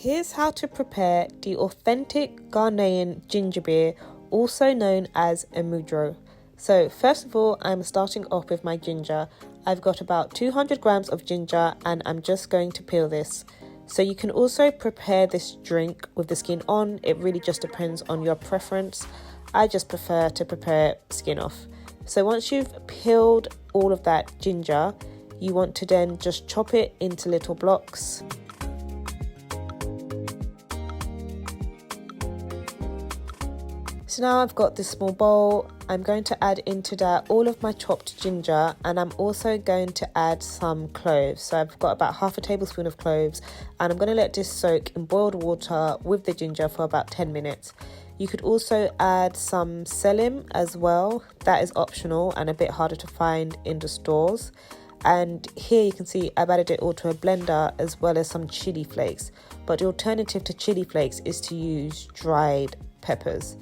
here's how to prepare the authentic Ghanaian ginger beer, also known as Emudro. So first of all, I'm starting off with my ginger. I've got about 200 grams of ginger and I'm just going to peel this. So you can also prepare this drink with the skin on. It really just depends on your preference. I just prefer to prepare skin off. So once you've peeled all of that ginger, you want to then just chop it into little blocks. So now I've got this small bowl. I'm going to add into that all of my chopped ginger, and I'm also going to add some cloves. So I've got about half a tablespoon of cloves, and I'm going to let this soak in boiled water with the ginger for about 10 minutes. You could also add some selim as well. That is optional and a bit harder to find in the stores. And here you can see I've added it all to a blender as well as some chili flakes. But the alternative to chili flakes is to use dried peppers.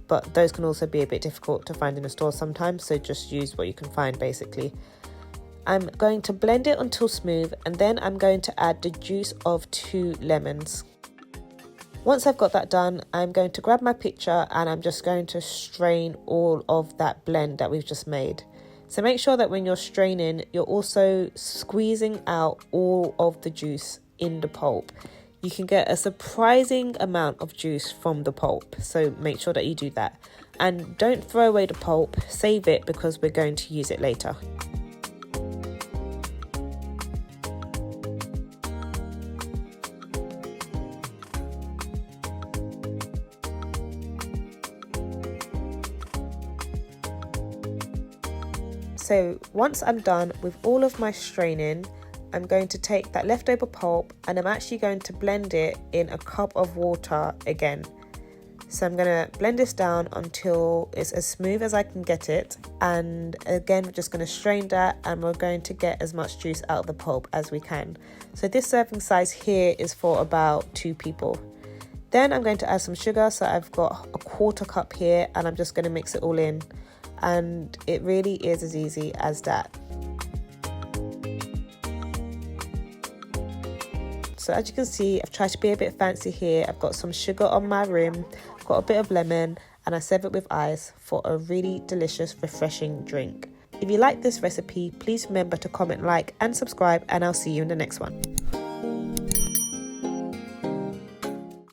But those can also be a bit difficult to find in a store sometimes, so just use what you can find basically. I'm going to blend it until smooth, and then I'm going to add the juice of 2 lemons. Once I've got that done, I'm going to grab my pitcher and I'm just going to strain all of that blend that we've just made. So make sure that when you're straining, you're also squeezing out all of the juice in the pulp. You can get a surprising amount of juice from the pulp, so make sure that you do that. And don't throw away the pulp, save it because we're going to use it later. So once I'm done with all of my straining, I'm going to take that leftover pulp and I'm actually going to blend it in a cup of water again. So I'm going to blend this down until it's as smooth as I can get it. And again, we're just going to strain that and we're going to get as much juice out of the pulp as we can. So this serving size here is for about 2 people. Then I'm going to add some sugar. So I've got a 1/4 cup here and I'm just going to mix it all in. And it really is as easy as that. So as you can see, I've tried to be a bit fancy here. I've got some sugar on my rim, got a bit of lemon, and I serve it with ice for a really delicious, refreshing drink. If you like this recipe, please remember to comment, like, and subscribe, and I'll see you in the next one.